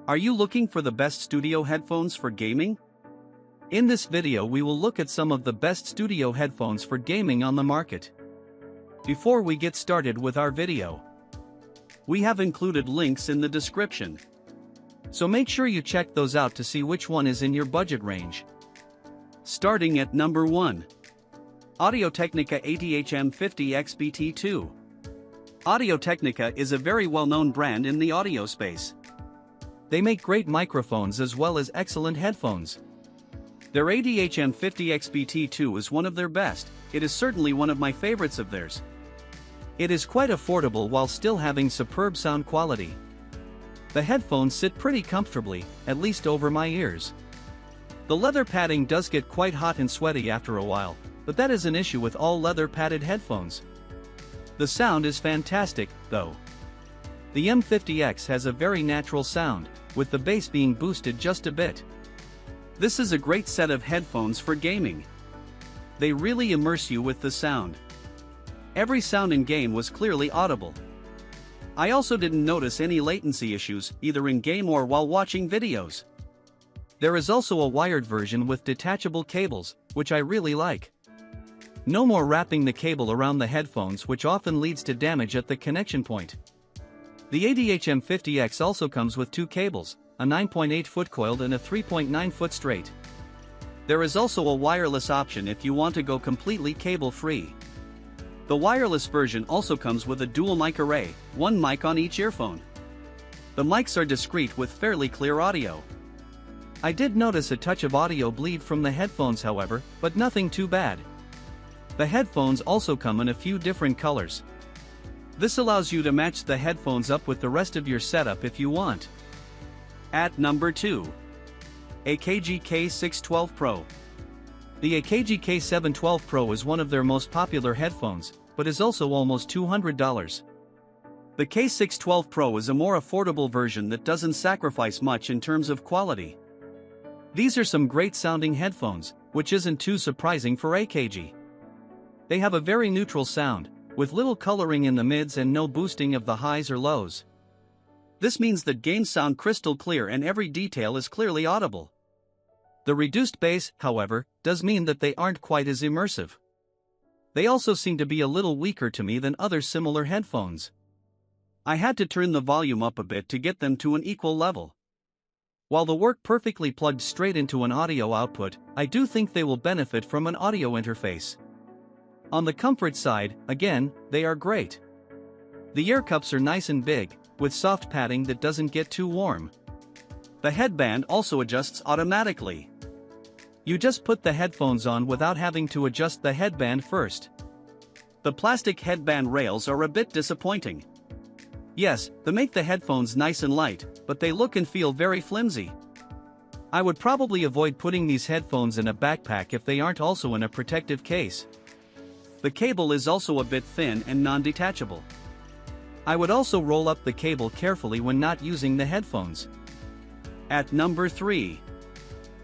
Are you looking for the best studio headphones for gaming? In this video we will look at some of the best studio headphones for gaming on the market. Before we get started with our video, we have included links in the description, so make sure you check those out to see which one is in your budget range. Starting at number 1. Audio-Technica AT-HM50XBT2. Audio-Technica is a very well-known brand in the audio space. They make great microphones as well as excellent headphones. Their AT-HM50XBT2 is one of their best. It is certainly one of my favorites of theirs. It is quite affordable while still having superb sound quality. The headphones sit pretty comfortably, at least over my ears. The leather padding does get quite hot and sweaty after a while, but that is an issue with all leather padded headphones. The sound is fantastic, though. The M50X has a very natural sound, with the bass being boosted just a bit. This is a great set of headphones for gaming. They really immerse you with the sound. Every sound in game was clearly audible. I also didn't notice any latency issues, either in game or while watching videos. There is also a wired version with detachable cables, which I really like. No more wrapping the cable around the headphones, which often leads to damage at the connection point. The AT-HM50X also comes with two cables, a 9.8 foot coiled and a 3.9 foot straight. There is also a wireless option if you want to go completely cable-free. The wireless version also comes with a dual mic array, one mic on each earphone. The mics are discreet with fairly clear audio. I did notice a touch of audio bleed from the headphones, however, but nothing too bad. The headphones also come in a few different colors. This allows you to match the headphones up with the rest of your setup if you want. At number 2. AKG K612 Pro. The AKG K712 Pro is one of their most popular headphones, but is also almost $200. The K612 Pro is a more affordable version that doesn't sacrifice much in terms of quality. These are some great sounding headphones, which isn't too surprising for AKG. They have a very neutral sound, with little coloring in the mids and no boosting of the highs or lows. This means that games sound crystal clear and every detail is clearly audible. The reduced bass, however, does mean that they aren't quite as immersive. They also seem to be a little weaker to me than other similar headphones. I had to turn the volume up a bit to get them to an equal level. While the work perfectly plugged straight into an audio output, I do think they will benefit from an audio interface. On the comfort side, again, they are great. The ear cups are nice and big, with soft padding that doesn't get too warm. The headband also adjusts automatically. You just put the headphones on without having to adjust the headband first. The plastic headband rails are a bit disappointing. Yes, they make the headphones nice and light, but they look and feel very flimsy. I would probably avoid putting these headphones in a backpack if they aren't also in a protective case. The cable is also a bit thin and non-detachable. I would also roll up the cable carefully when not using the headphones. At number 3.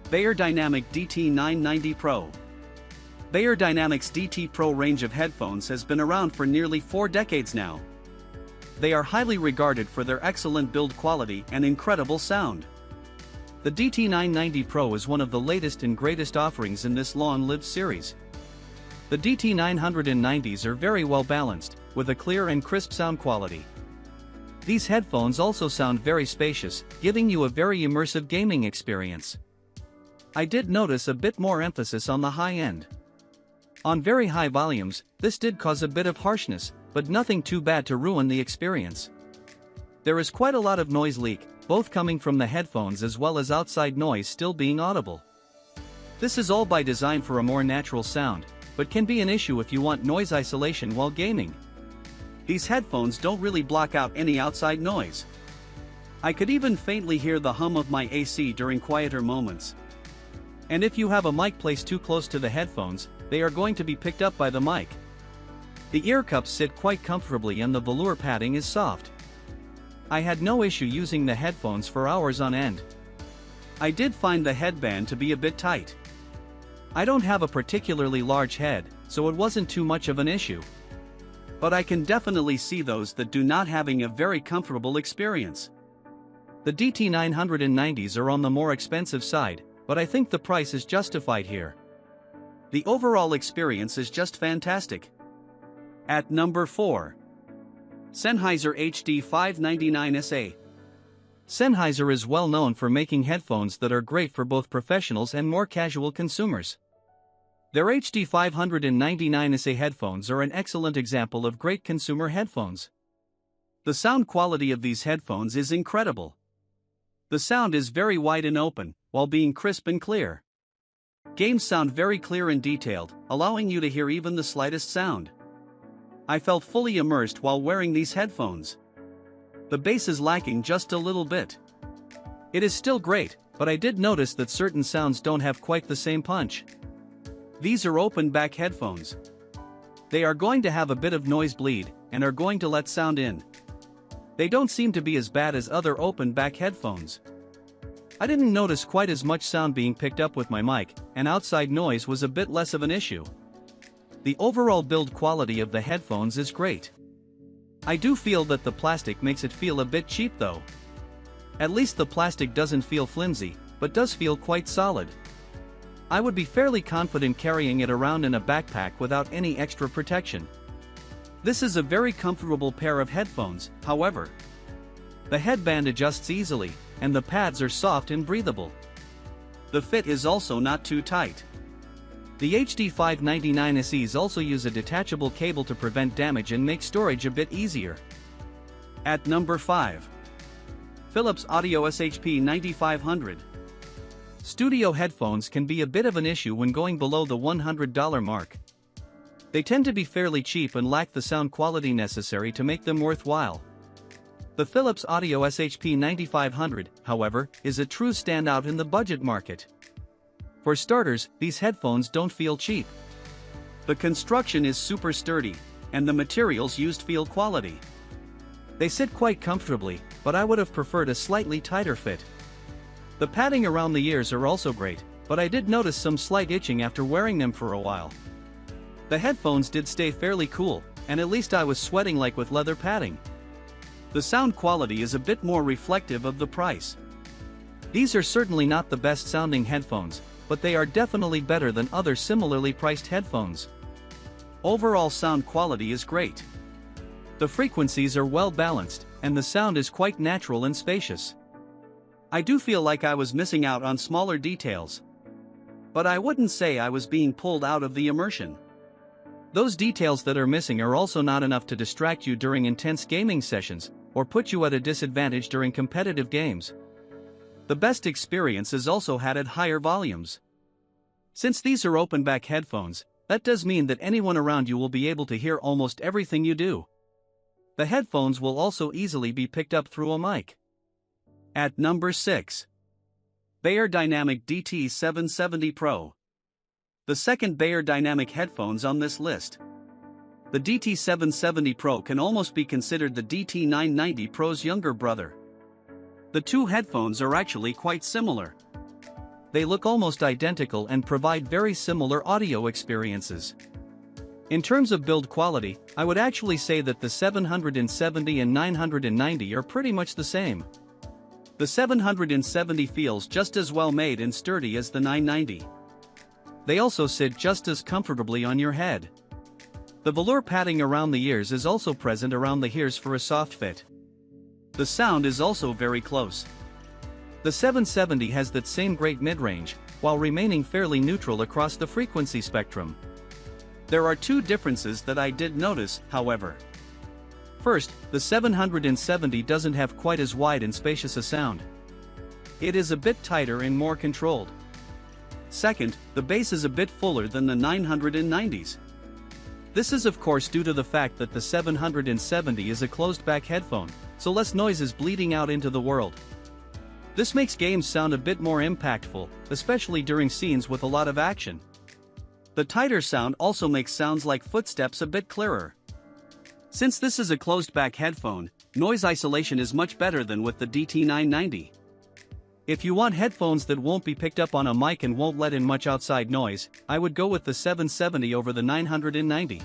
Beyerdynamic DT990 Pro. Beyerdynamic's DT Pro range of headphones has been around for nearly 4 decades now. They are highly regarded for their excellent build quality and incredible sound. The DT990 Pro is one of the latest and greatest offerings in this long-lived series. The DT990s are very well balanced, with a clear and crisp sound quality. These headphones also sound very spacious, giving you a very immersive gaming experience. I did notice a bit more emphasis on the high end. On very high volumes, this did cause a bit of harshness, but nothing too bad to ruin the experience. There is quite a lot of noise leak, both coming from the headphones as well as outside noise still being audible. This is all by design for a more natural sound, but can be an issue if you want noise isolation while gaming. These headphones don't really block out any outside noise. I could even faintly hear the hum of my AC during quieter moments. And if you have a mic placed too close to the headphones, they are going to be picked up by the mic. The ear cups sit quite comfortably and the velour padding is soft. I had no issue using the headphones for hours on end. I did find the headband to be a bit tight. I don't have a particularly large head, so it wasn't too much of an issue. But I can definitely see those that do not having a very comfortable experience. The DT990s are on the more expensive side, but I think the price is justified here. The overall experience is just fantastic. At number 4. Sennheiser HD599SA. Sennheiser is well known for making headphones that are great for both professionals and more casual consumers. Their HD599SA headphones are an excellent example of great consumer headphones. The sound quality of these headphones is incredible. The sound is very wide and open, while being crisp and clear. Games sound very clear and detailed, allowing you to hear even the slightest sound. I felt fully immersed while wearing these headphones. The bass is lacking just a little bit. It is still great, but I did notice that certain sounds don't have quite the same punch. These are open back headphones. They are going to have a bit of noise bleed, and are going to let sound in. They don't seem to be as bad as other open back headphones. I didn't notice quite as much sound being picked up with my mic, and outside noise was a bit less of an issue. The overall build quality of the headphones is great. I do feel that the plastic makes it feel a bit cheap though. At least the plastic doesn't feel flimsy, but does feel quite solid. I would be fairly confident carrying it around in a backpack without any extra protection. This is a very comfortable pair of headphones, however. The headband adjusts easily, and the pads are soft and breathable. The fit is also not too tight. The HD599SEs also use a detachable cable to prevent damage and make storage a bit easier. At number 5. Philips Audio SHP 9500. Studio headphones can be a bit of an issue when going below the $100 mark. They tend to be fairly cheap and lack the sound quality necessary to make them worthwhile. The Philips Audio SHP 9500, however, is a true standout in the budget market. For starters, these headphones don't feel cheap. The construction is super sturdy, and the materials used feel quality. They sit quite comfortably, but I would have preferred a slightly tighter fit. The padding around the ears are also great, but I did notice some slight itching after wearing them for a while. The headphones did stay fairly cool, and at least I was sweating like with leather padding. The sound quality is a bit more reflective of the price. These are certainly not the best sounding headphones, but they are definitely better than other similarly priced headphones. Overall sound quality is great. The frequencies are well balanced, and the sound is quite natural and spacious. I do feel like I was missing out on smaller details. But I wouldn't say I was being pulled out of the immersion. Those details that are missing are also not enough to distract you during intense gaming sessions, or put you at a disadvantage during competitive games. The best experience is also had at higher volumes. Since these are open-back headphones, that does mean that anyone around you will be able to hear almost everything you do. The headphones will also easily be picked up through a mic. At number 6. Beyerdynamic DT770 Pro. The second Beyerdynamic headphones on this list. The DT770 Pro can almost be considered the DT990 Pro's younger brother. The two headphones are actually quite similar. They look almost identical and provide very similar audio experiences. In terms of build quality, I would actually say that the 770 and 990 are pretty much the same. The 770 feels just as well made and sturdy as the 990. They also sit just as comfortably on your head. The velour padding around the ears is also present around the ears for a soft fit. The sound is also very close. The 770 has that same great mid-range, while remaining fairly neutral across the frequency spectrum. There are two differences that I did notice, however. First, the 770 doesn't have quite as wide and spacious a sound. It is a bit tighter and more controlled. Second, the bass is a bit fuller than the 990s. This is of course due to the fact that the 770 is a closed-back headphone, so less noise is bleeding out into the world. This makes games sound a bit more impactful, especially during scenes with a lot of action. The tighter sound also makes sounds like footsteps a bit clearer. Since this is a closed-back headphone, noise isolation is much better than with the DT990. If you want headphones that won't be picked up on a mic and won't let in much outside noise, I would go with the 770 over the 990.